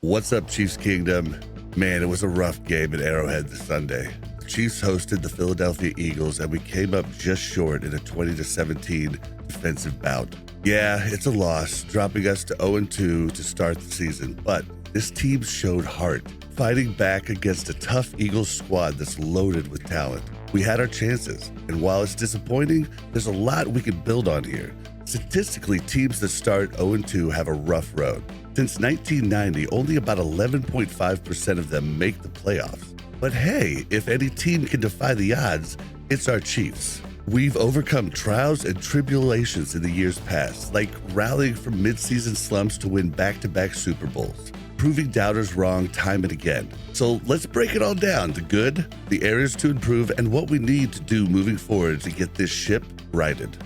What's up, Chiefs Kingdom? Man, it was a rough game at Arrowhead this Sunday. The Chiefs hosted the Philadelphia Eagles, and we came up just short in a 20-17 defensive bout. Yeah, it's a loss, dropping us to 0-2 to start the season, but this team showed heart, fighting back against a tough Eagles squad that's loaded with talent. We had our chances, and while it's disappointing, there's a lot we can build on here. Statistically, teams that start 0-2 have a rough road. Since 1990, only about 11.5% of them make the playoffs. But hey, if any team can defy the odds, it's our Chiefs. We've overcome trials and tribulations in the years past, like rallying from mid-season slumps to win back-to-back Super Bowls, proving doubters wrong time and again. So let's break it all down: the good, the areas to improve, and what we need to do moving forward to get this ship righted.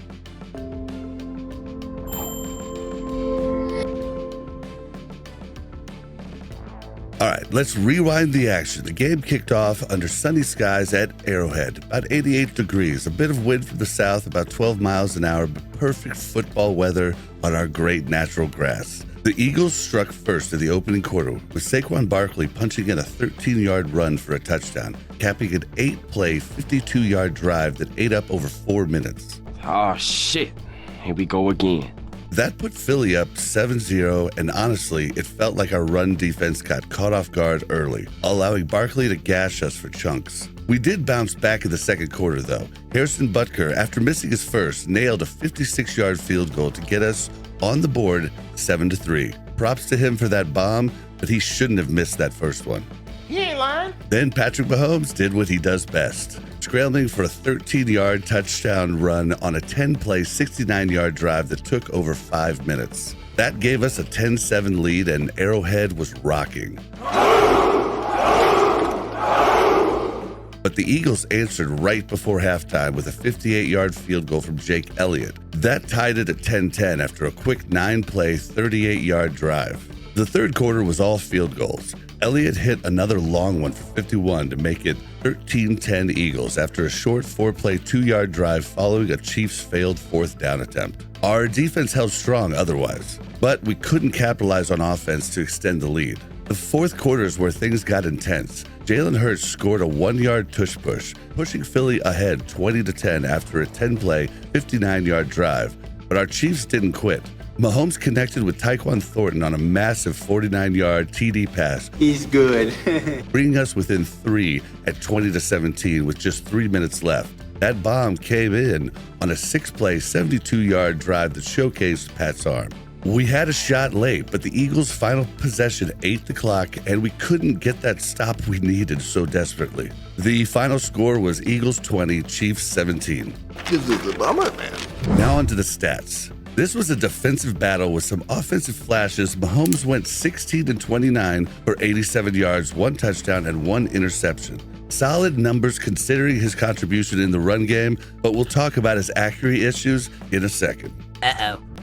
All right, let's rewind the action. The game kicked off under sunny skies at Arrowhead, about 88 degrees, a bit of wind from the south, about 12 miles an hour, but perfect football weather on our great natural grass. The Eagles struck first in the opening quarter, with Saquon Barkley punching in a 13-yard run for a touchdown, capping an 8-play, 52-yard drive that ate up over 4 minutes. Oh, shit. Here we go again. That put Philly up 7-0, and honestly, it felt like our run defense got caught off guard early, allowing Barkley to gash us for chunks. We did bounce back in the second quarter, though. Harrison Butker, after missing his first, nailed a 56-yard field goal to get us on the board 7-3. Props to him for that bomb, but he shouldn't have missed that first one. He ain't lying. Then Patrick Mahomes did what he does best, scrambling for a 13-yard touchdown run on a 10-play, 69-yard drive that took over 5 minutes. That gave us a 10-7 lead, and Arrowhead was rocking. But the Eagles answered right before halftime with a 58-yard field goal from Jake Elliott. That tied it at 10-10 after a quick 9-play, 38-yard drive. The third quarter was all field goals. Elliott hit another long one for 51 to make it 13-10 Eagles after a short 4-play, 2-yard drive following a Chiefs failed 4th down attempt. Our defense held strong otherwise, but we couldn't capitalize on offense to extend the lead. The fourth quarter is where things got intense. Jalen Hurts scored a 1-yard tush push, pushing Philly ahead 20-10 after a 10-play, 59-yard drive, but our Chiefs didn't quit. Mahomes connected with Tyquan Thornton on a massive 49-yard TD pass. He's good. Bringing us within 3 at 20-17 with just 3 minutes left. That bomb came in on a 6-play, 72-yard drive that showcased Pat's arm. We had a shot late, but the Eagles' final possession ate the clock, and we couldn't get that stop we needed so desperately. The final score was Eagles 20, Chiefs 17. This is a bummer, man. Now onto the stats. This was a defensive battle with some offensive flashes. Mahomes went 16-29 for 87 yards, 1 touchdown, and 1 interception. Solid numbers considering his contribution in the run game, but we'll talk about his accuracy issues in a second.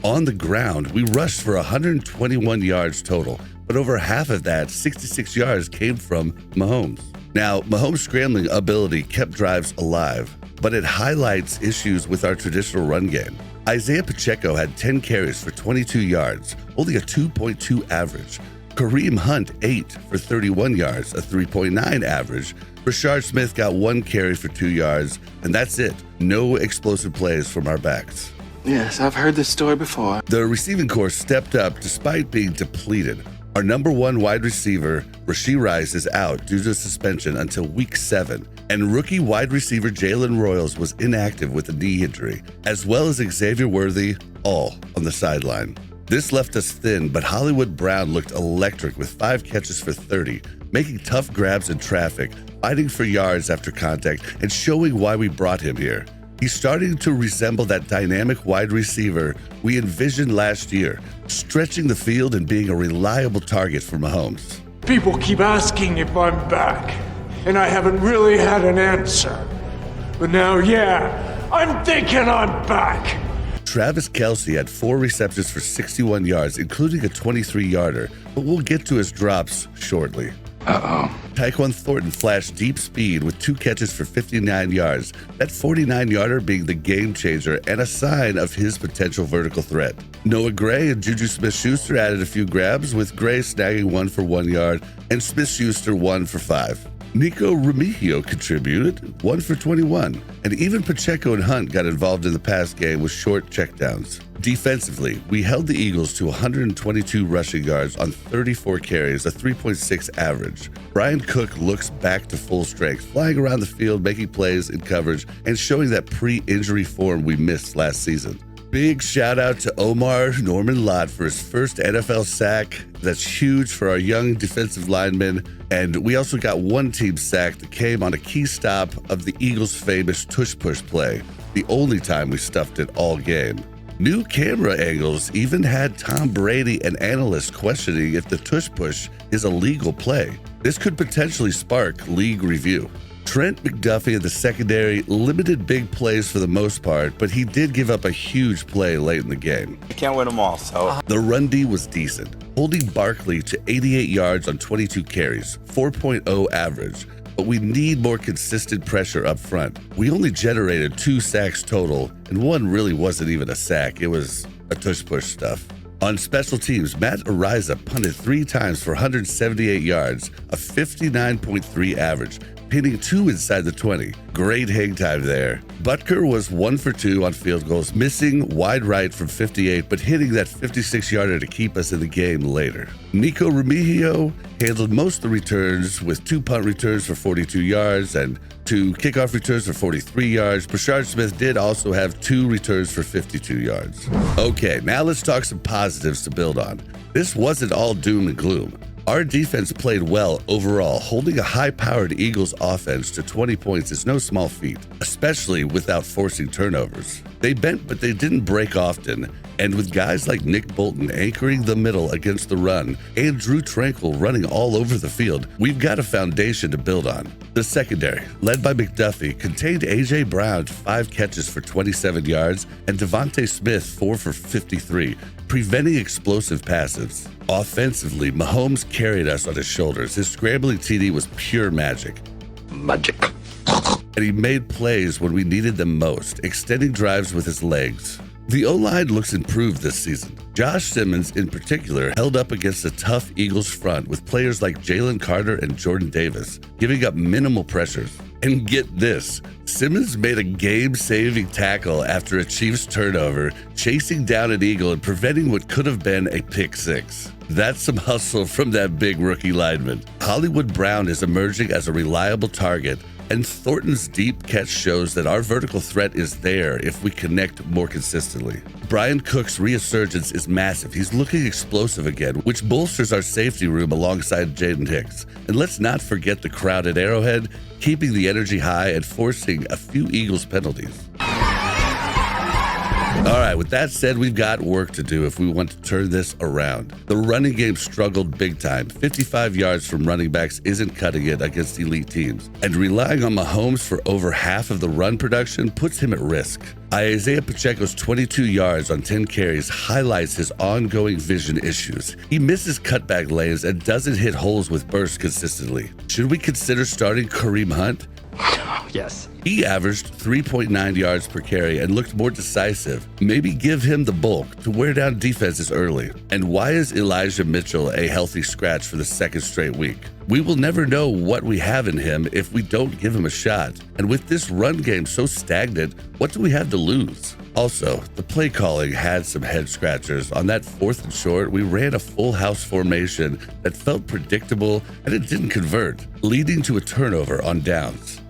On the ground, we rushed for 121 yards total, but over half of that, 66 yards, came from Mahomes. Now, Mahomes' scrambling ability kept drives alive, but it highlights issues with our traditional run game. Isaiah Pacheco had 10 carries for 22 yards, only a 2.2 average. Kareem Hunt 8 for 31 yards, a 3.9 average. Rashard Smith got 1 carry for 2 yards, and that's it. No explosive plays from our backs. Yes, I've heard this story before. The receiving corps stepped up despite being depleted. Our number 1 wide receiver, Rashee Rice, is out due to suspension until week 7, and rookie wide receiver Jalen Royals was inactive with a knee injury, as well as Xavier Worthy, all on the sideline. This left us thin, but Hollywood Brown looked electric with 5 catches for 30, making tough grabs in traffic, fighting for yards after contact, and showing why we brought him here. He's starting to resemble that dynamic wide receiver we envisioned last year, stretching the field and being a reliable target for Mahomes. People keep asking if I'm back, and I haven't really had an answer. But now, yeah, I'm thinking I'm back. Travis Kelce had 4 receptions for 61 yards, including a 23-yarder, but we'll get to his drops shortly. Tyquan Thornton flashed deep speed with 2 catches for 59 yards, that 49-yarder being the game changer and a sign of his potential vertical threat. Noah Gray and Juju Smith-Schuster added a few grabs, with Gray snagging 1 for 1 yard and Smith-Schuster 1 for 5. Nico Remigio contributed 1 for 21, and even Pacheco and Hunt got involved in the pass game with short checkdowns. Defensively, we held the Eagles to 122 rushing yards on 34 carries, a 3.6 average. Bryan Cook looks back to full strength, flying around the field, making plays in coverage, and showing that pre-injury form we missed last season. Big shout out to Omarr Norman-Lott for his first NFL sack. That's huge for our young defensive linemen. And we also got one team sack that came on a key stop of the Eagles' famous tush-push play, the only time we stuffed it all game. New camera angles even had Tom Brady and analysts questioning if the tush-push is a legal play. This could potentially spark league review. Trent McDuffie in the secondary limited big plays for the most part, but he did give up a huge play late in the game. You can't win them all, so. The run D was decent, holding Barkley to 88 yards on 22 carries, 4.0 average, but we need more consistent pressure up front. We only generated 2 sacks total, and one really wasn't even a sack, it was a tush-push stuff. On special teams, Matt Ariza punted 3 times for 178 yards, a 59.3 average, pinning 2 inside the 20. Great hang time there. Butker was 1 for 2 on field goals, missing wide right from 58, but hitting that 56-yarder to keep us in the game later. Nico Remigio handled most of the returns with 2 punt returns for 42 yards and 2 kickoff returns for 43 yards. Brashard Smith did also have 2 returns for 52 yards. Okay, now let's talk some positives to build on. This wasn't all doom and gloom. Our defense played well overall. Holding a high-powered Eagles offense to 20 points is no small feat, especially without forcing turnovers. They bent, but they didn't break often, and with guys like Nick Bolton anchoring the middle against the run and Drew Tranquil running all over the field, we've got a foundation to build on. The secondary, led by McDuffie, contained A.J. Brown to 5 catches for 27 yards and Devontae Smith 4 for 53, preventing explosive passes. Offensively, Mahomes carried us on his shoulders. His scrambling TD was pure magic. And he made plays when we needed them most, extending drives with his legs. The O-line looks improved this season. Josh Simmons, in particular, held up against a tough Eagles front with players like Jalen Carter and Jordan Davis, giving up minimal pressures. And get this, Simmons made a game-saving tackle after a Chiefs turnover, chasing down an Eagle and preventing what could have been a pick 6. That's some hustle from that big rookie lineman. Hollywood Brown is emerging as a reliable target, and Thornton's deep catch shows that our vertical threat is there if we connect more consistently. Bryan Cook's resurgence is massive. He's looking explosive again, which bolsters our safety room alongside Jaden Hicks. And let's not forget the crowd at Arrowhead, keeping the energy high and forcing a few Eagles penalties. All right, with that said, we've got work to do if we want to turn this around. The running game struggled big time. 55 yards from running backs isn't cutting it against elite teams. And relying on Mahomes for over half of the run production puts him at risk. Isaiah Pacheco's 22 yards on 10 carries highlights his ongoing vision issues. He misses cutback lanes and doesn't hit holes with bursts consistently. Should we consider starting Kareem Hunt? Yes. He averaged 3.9 yards per carry and looked more decisive. Maybe give him the bulk to wear down defenses early. And why is Elijah Mitchell a healthy scratch for the 2nd straight week? We will never know what we have in him if we don't give him a shot. And with this run game so stagnant, what do we have to lose? Also, the play calling had some head scratchers. On that 4th and short, we ran a full house formation that felt predictable and it didn't convert, leading to a turnover on downs.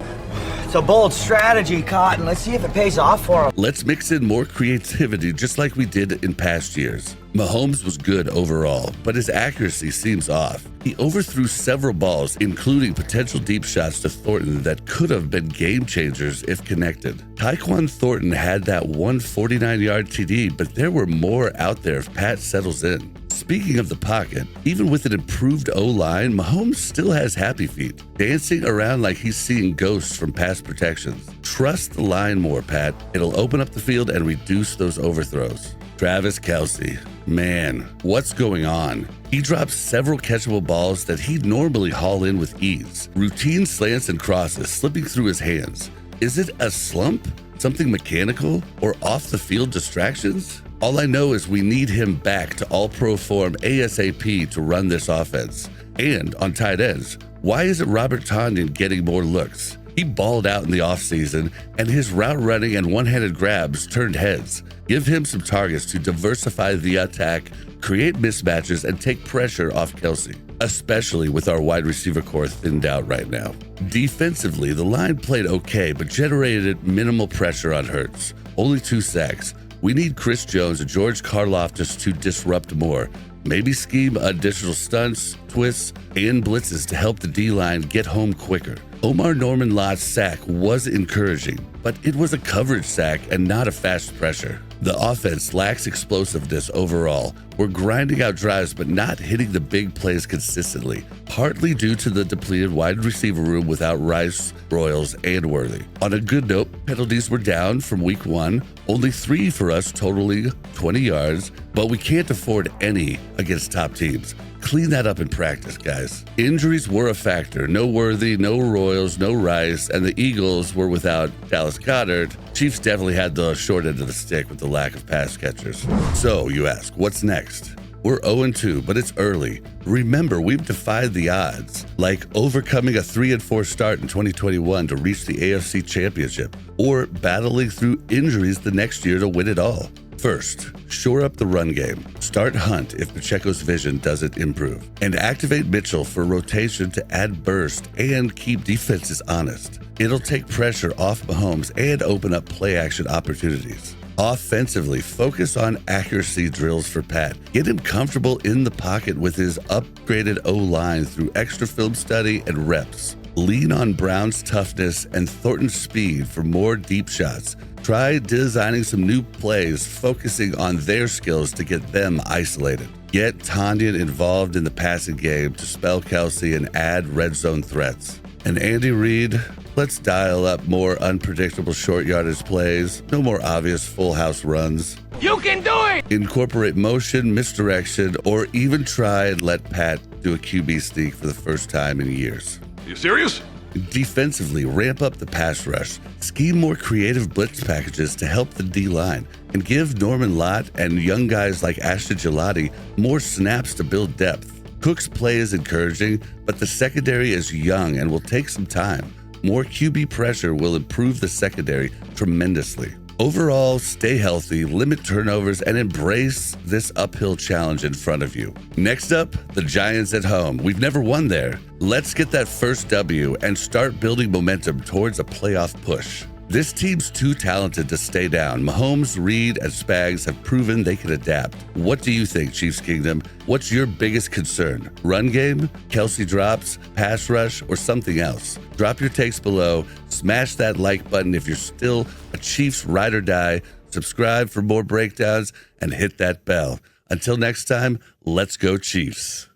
It's a bold strategy, Cotton. Let's see if it pays off for him. Let's mix in more creativity just like we did in past years. Mahomes was good overall, but his accuracy seems off. He overthrew several balls, including potential deep shots to Thornton that could have been game changers if connected. Tyquan Thornton had that 149-yard TD, but there were more out there if Pat settles in. Speaking of the pocket, even with an improved O-line, Mahomes still has happy feet, dancing around like he's seeing ghosts from past protections. Trust the line more, Pat. It'll open up the field and reduce those overthrows. Travis Kelce. Man, what's going on? He drops several catchable balls that he'd normally haul in with ease. Routine slants and crosses slipping through his hands. Is it a slump? Something mechanical? Or off-the-field distractions? All I know is we need him back to all-pro form ASAP to run this offense. And on tight ends, why isn't Robert Tonyan getting more looks? He balled out in the offseason, and his route running and one-handed grabs turned heads. Give him some targets to diversify the attack, create mismatches, and take pressure off Kelce, especially with our wide receiver core thinned out right now. Defensively, the line played okay, but generated minimal pressure on Hurts. Only 2 sacks. We need Chris Jones and George Karlaftis to disrupt more. Maybe scheme additional stunts, twists, and blitzes to help the D-line get home quicker. Omarr Norman-Lott's sack was encouraging, but it was a coverage sack and not a fast pressure. The offense lacks explosiveness overall. We're grinding out drives but not hitting the big plays consistently, partly due to the depleted wide receiver room without Rice, Royals, and Worthy. On a good note, penalties were down from week 1, only 3 for us totaling 20 yards, but we can't afford any against top teams. Clean that up in practice, guys. Injuries were a factor. No Worthy, no Royals, no Rice, and the Eagles were without Dallas Goedert. Chiefs definitely had the short end of the stick with the lack of pass catchers. So, you ask, what's next? We're 0-2, but it's early. Remember, we've defied the odds, like overcoming a 3-4 start in 2021 to reach the AFC Championship, or battling through injuries the next year to win it all. First, shore up the run game. Start Hunt if Pacheco's vision doesn't improve. And activate Mitchell for rotation to add burst and keep defenses honest. It'll take pressure off Mahomes and open up play-action opportunities. Offensively, focus on accuracy drills for Pat. Get him comfortable in the pocket with his upgraded O-line through extra film study and reps. Lean on Brown's toughness and Thornton's speed for more deep shots. Try designing some new plays, focusing on their skills to get them isolated. Get Tonyan involved in the passing game to spell Kelce and add red zone threats. And Andy Reid, let's dial up more unpredictable short yardage plays, no more obvious full house runs. You can do it! Incorporate motion, misdirection, or even try and let Pat do a QB sneak for the first time in years. You serious? Defensively, ramp up the pass rush, scheme more creative blitz packages to help the D-line, and give Norman-Lott and young guys like Ashton Gelati more snaps to build depth. Cook's play is encouraging, but the secondary is young and will take some time. More QB pressure will improve the secondary tremendously. Overall, stay healthy, limit turnovers, and embrace this uphill challenge in front of you. Next up, the Giants at home. We've never won there. Let's get that first W and start building momentum towards a playoff push. This team's too talented to stay down. Mahomes, Reed, and Spags have proven they can adapt. What do you think, Chiefs Kingdom? What's your biggest concern? Run game, Kelce drops, pass rush, or something else? Drop your takes below. Smash that like button if you're still a Chiefs ride or die. Subscribe for more breakdowns and hit that bell. Until next time, let's go Chiefs.